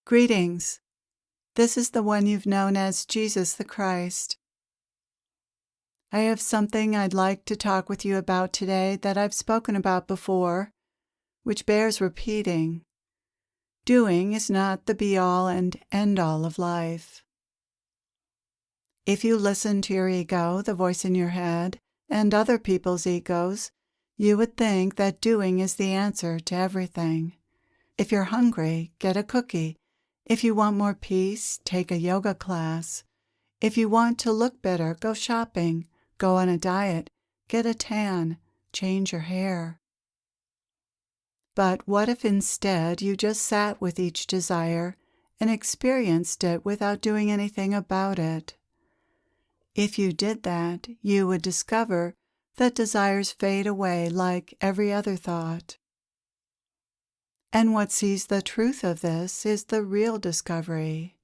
Greetings. This is the one you've known as Jesus the Christ. I have something I'd like to talk with you about today that I've spoken about before, which bears repeating. Doing is not the be-all and end-all of life. If you listen to your ego, the voice in your head, and other people's egos, you would think that doing is the answer to everything. If you're hungry, get a cookie. If you want more peace, take a yoga class. If you want to look better, go shopping, go on a diet, get a tan, change your hair. But what if instead you just sat with each desire and experienced it without doing anything about it? If you did that, you would discover that desires fade away like every other thought. And what sees the truth of this is the real discovery.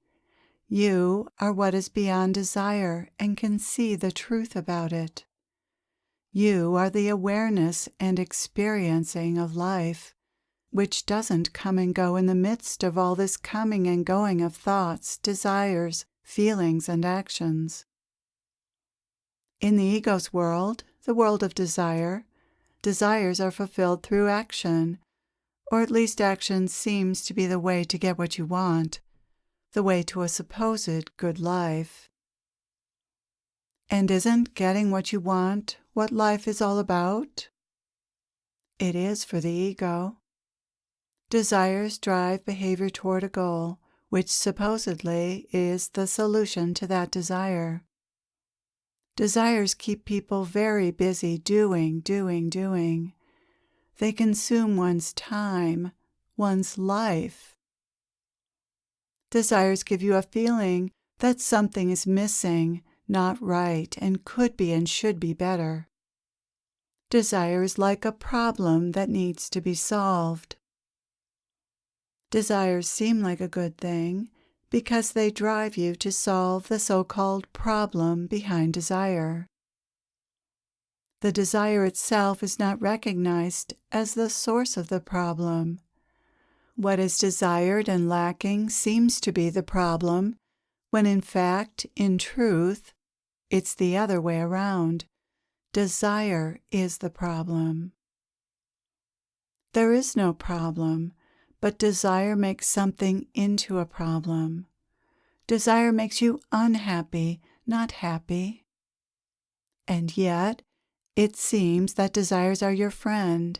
You are what is beyond desire and can see the truth about it. You are the awareness and experiencing of life, which doesn't come and go in the midst of all this coming and going of thoughts, desires, feelings, and actions. In the ego's world, the world of desire, desires are fulfilled through action, or at least action seems to be the way to get what you want, the way to a supposed good life. And isn't getting what you want what life is all about? It is for the ego. Desires drive behavior toward a goal, which supposedly is the solution to that desire. Desires keep people very busy doing. They consume one's time, one's life. Desires give you a feeling that something is missing, not right, and could be and should be better. Desire is like a problem that needs to be solved. Desires seem like a good thing because they drive you to solve the so-called problem behind desire. The desire itself is not recognized as the source of the problem. What is desired and lacking seems to be the problem, when in fact, in truth, it's the other way around. Desire is the problem. There is no problem, but desire makes something into a problem. Desire makes you unhappy, not happy. And yet, it seems that desires are your friend.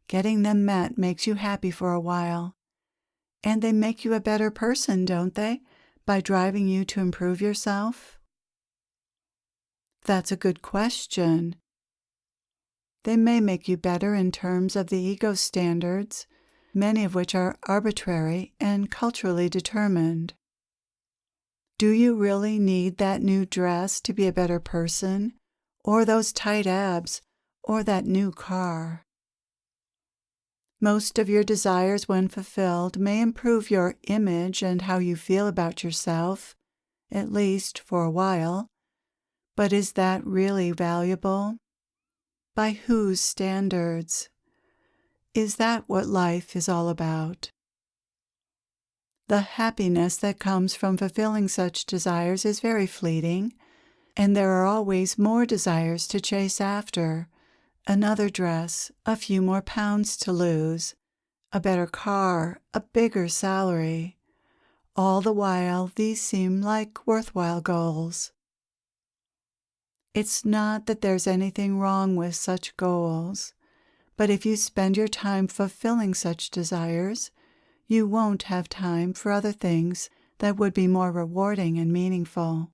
Getting them met makes you happy for a while. And they make you a better person, don't they, by driving you to improve yourself? That's a good question. They may make you better in terms of the ego standards, many of which are arbitrary and culturally determined. Do you really need that new dress to be a better person, or those tight abs, or that new car? Most of your desires, when fulfilled, may improve your image and how you feel about yourself, at least for a while. But is that really valuable? By whose standards? Is that what life is all about? The happiness that comes from fulfilling such desires is very fleeting, and there are always more desires to chase after. Another dress, a few more pounds to lose, a better car, a bigger salary. All the while, these seem like worthwhile goals. It's not that there's anything wrong with such goals, but if you spend your time fulfilling such desires, you won't have time for other things that would be more rewarding and meaningful.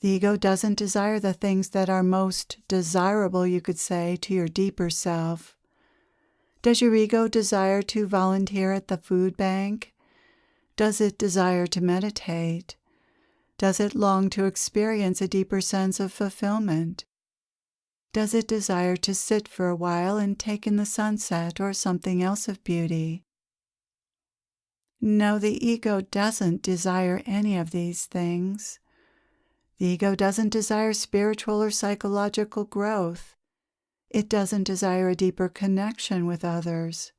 The ego doesn't desire the things that are most desirable, you could say, to your deeper self. Does your ego desire to volunteer at the food bank? Does it desire to meditate? Does it long to experience a deeper sense of fulfillment? Does it desire to sit for a while and take in the sunset or something else of beauty? No, the ego doesn't desire any of these things. The ego doesn't desire spiritual or psychological growth. It doesn't desire a deeper connection with others.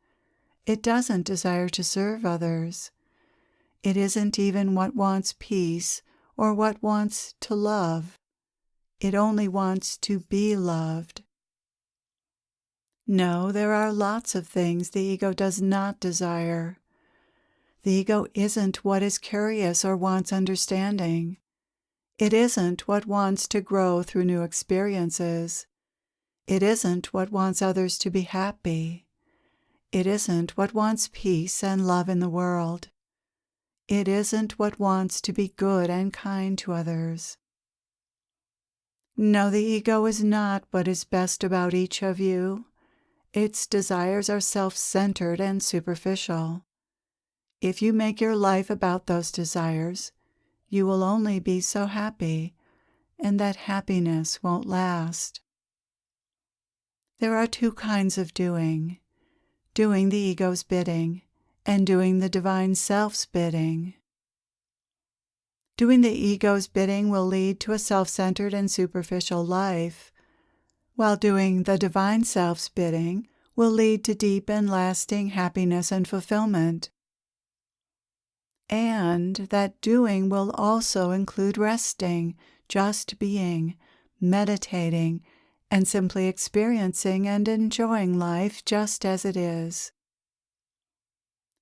It doesn't desire to serve others. It isn't even what wants peace or what wants to love. It only wants to be loved. No, there are lots of things the ego does not desire. The ego isn't what is curious or wants understanding. It isn't what wants to grow through new experiences. It isn't what wants others to be happy. It isn't what wants peace and love in the world. It isn't what wants to be good and kind to others. No, the ego is not what is best about each of you. Its desires are self-centered and superficial. If you make your life about those desires, you will only be so happy, and that happiness won't last. There are two kinds of doing the ego's bidding and doing the divine self's bidding. Doing the ego's bidding will lead to a self-centered and superficial life, while doing the divine self's bidding will lead to deep and lasting happiness and fulfillment. And that doing will also include resting, just being, meditating, and simply experiencing and enjoying life just as it is.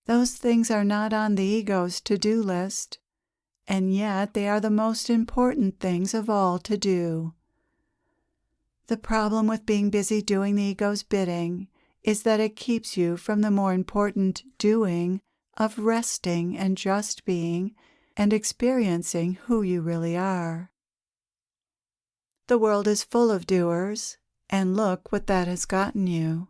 Those things are not on the ego's to-do list, and yet they are the most important things of all to do. The problem with being busy doing the ego's bidding is that it keeps you from the more important doing of resting and just being and experiencing who you really are. The world is full of doers, and look what that has gotten you.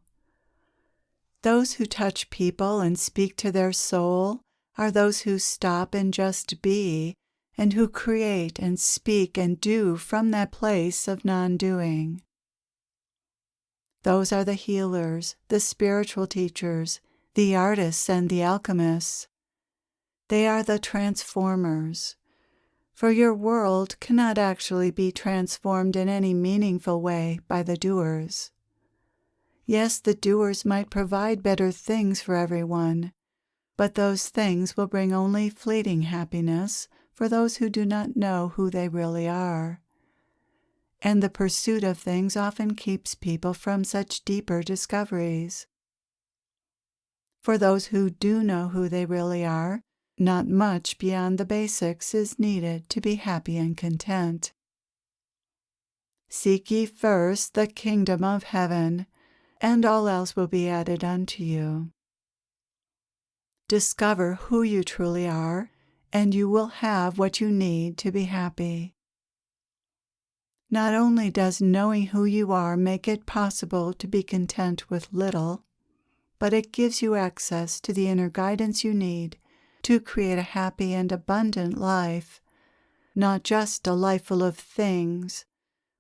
Those who touch people and speak to their soul are those who stop and just be, and who create and speak and do from that place of non-doing. Those are the healers, the spiritual teachers, the artists and the alchemists. They are the transformers, for your world cannot actually be transformed in any meaningful way by the doers. Yes, the doers might provide better things for everyone, but those things will bring only fleeting happiness for those who do not know who they really are. And the pursuit of things often keeps people from such deeper discoveries. For those who do know who they really are, not much beyond the basics is needed to be happy and content. Seek ye first the kingdom of heaven, and all else will be added unto you. Discover who you truly are, and you will have what you need to be happy. Not only does knowing who you are make it possible to be content with little, but it gives you access to the inner guidance you need to create a happy and abundant life, not just a life full of things,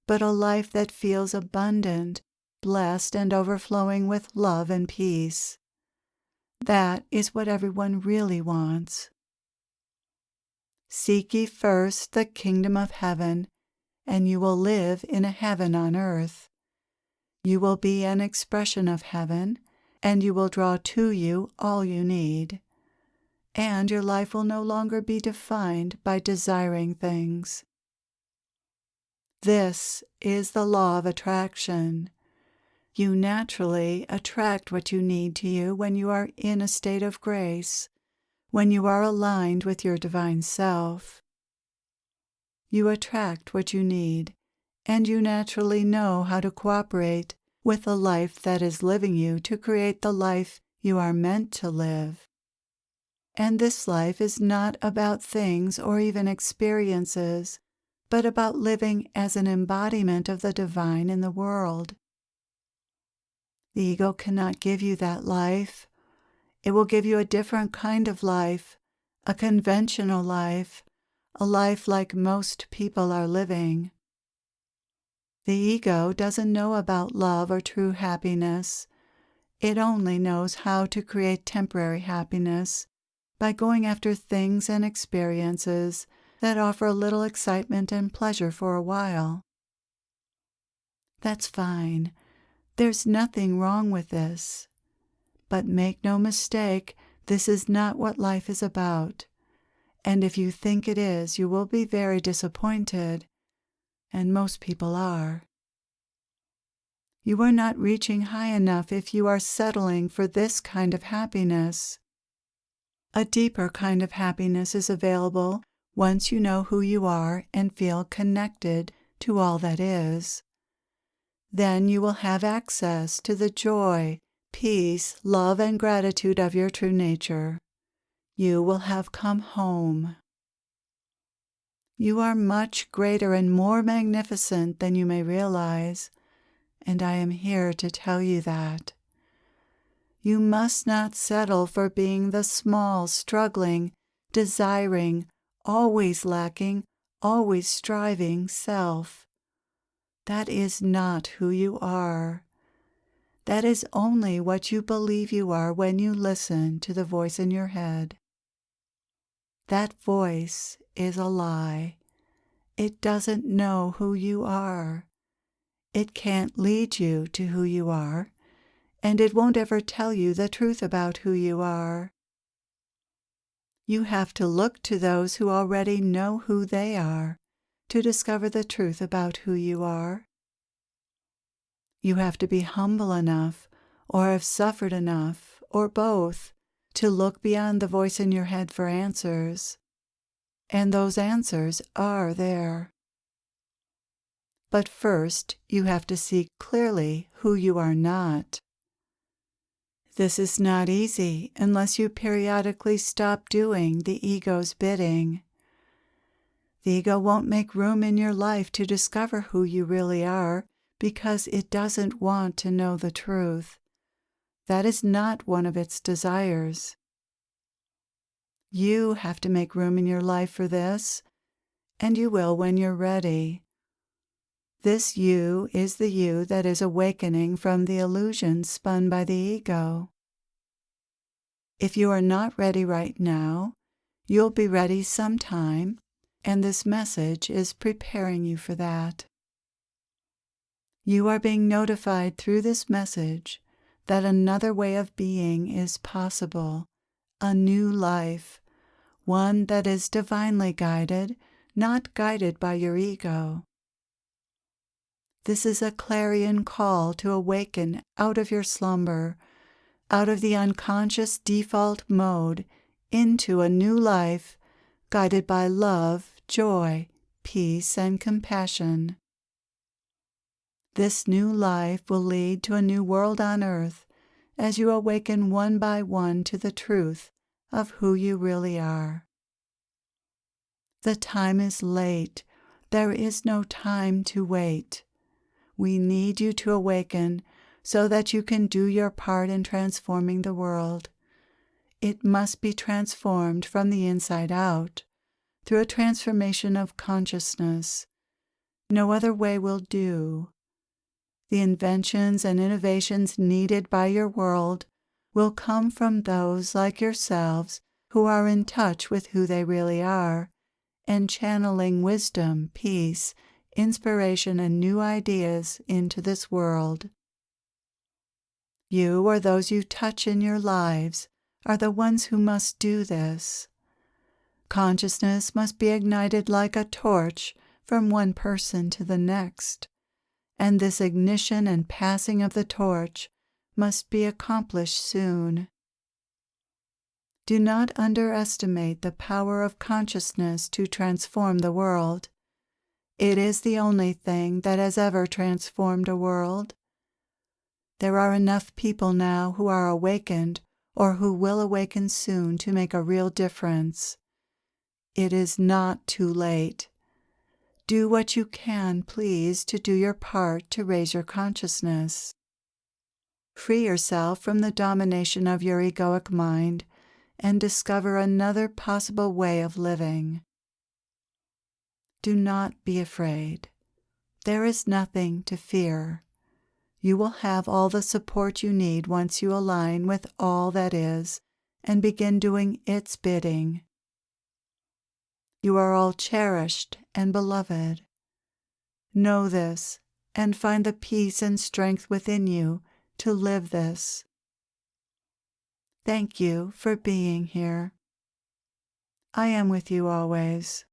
but a life that feels abundant, blessed, and overflowing with love and peace. That is what everyone really wants. Seek ye first the kingdom of heaven, and you will live in a heaven on earth. You will be an expression of heaven, and you will draw to you all you need. And your life will no longer be defined by desiring things. This is the law of attraction. You naturally attract what you need to you when you are in a state of grace, when you are aligned with your divine self. You attract what you need, and you naturally know how to cooperate with the life that is living you to create the life you are meant to live. And this life is not about things or even experiences, but about living as an embodiment of the divine in the world. The ego cannot give you that life. It will give you a different kind of life, a conventional life, a life like most people are living. The ego doesn't know about love or true happiness. It only knows how to create temporary happiness by going after things and experiences that offer a little excitement and pleasure for a while. That's fine. There's nothing wrong with this. But make no mistake, this is not what life is about. And if you think it is, you will be very disappointed, and most people are. You are not reaching high enough if you are settling for this kind of happiness. A deeper kind of happiness is available once you know who you are and feel connected to all that is. Then you will have access to the joy, peace, love, and gratitude of your true nature. You will have come home. You are much greater and more magnificent than you may realize, and I am here to tell you that. You must not settle for being the small, struggling, desiring, always lacking, always striving self. That is not who you are. That is only what you believe you are when you listen to the voice in your head. That voice is a lie. It doesn't know who you are. It can't lead you to who you are, and it won't ever tell you the truth about who you are. You have to look to those who already know who they are to discover the truth about who you are. You have to be humble enough, or have suffered enough, or both, to look beyond the voice in your head for answers. And those answers are there. But first, you have to see clearly who you are not. This is not easy unless you periodically stop doing the ego's bidding. The ego won't make room in your life to discover who you really are because it doesn't want to know the truth. That is not one of its desires. You have to make room in your life for this, and you will when you're ready. This you is the you that is awakening from the illusions spun by the ego. If you are not ready right now, you'll be ready sometime, and this message is preparing you for that. You are being notified through this message that another way of being is possible, a new life, one that is divinely guided, not guided by your ego. This is a clarion call to awaken out of your slumber, out of the unconscious default mode, into a new life guided by love, joy, peace, and compassion. This new life will lead to a new world on earth as you awaken one by one to the truth of who you really are. The time is late. There is no time to wait. We need you to awaken so that you can do your part in transforming the world. It must be transformed from the inside out, through a transformation of consciousness. No other way will do. The inventions and innovations needed by your world will come from those like yourselves who are in touch with who they really are, and channeling wisdom, peace, inspiration, and new ideas into this world. You or those you touch in your lives are the ones who must do this. Consciousness must be ignited like a torch from one person to the next, and this ignition and passing of the torch must be accomplished soon. Do not underestimate the power of consciousness to transform the world. It is the only thing that has ever transformed a world. There are enough people now who are awakened or who will awaken soon to make a real difference. It is not too late. Do what you can, please, to do your part to raise your consciousness. Free yourself from the domination of your egoic mind and discover another possible way of living. Do not be afraid. There is nothing to fear. You will have all the support you need once you align with all that is and begin doing its bidding. You are all cherished and beloved. Know this and find the peace and strength within you to live this. Thank you for being here. I am with you always.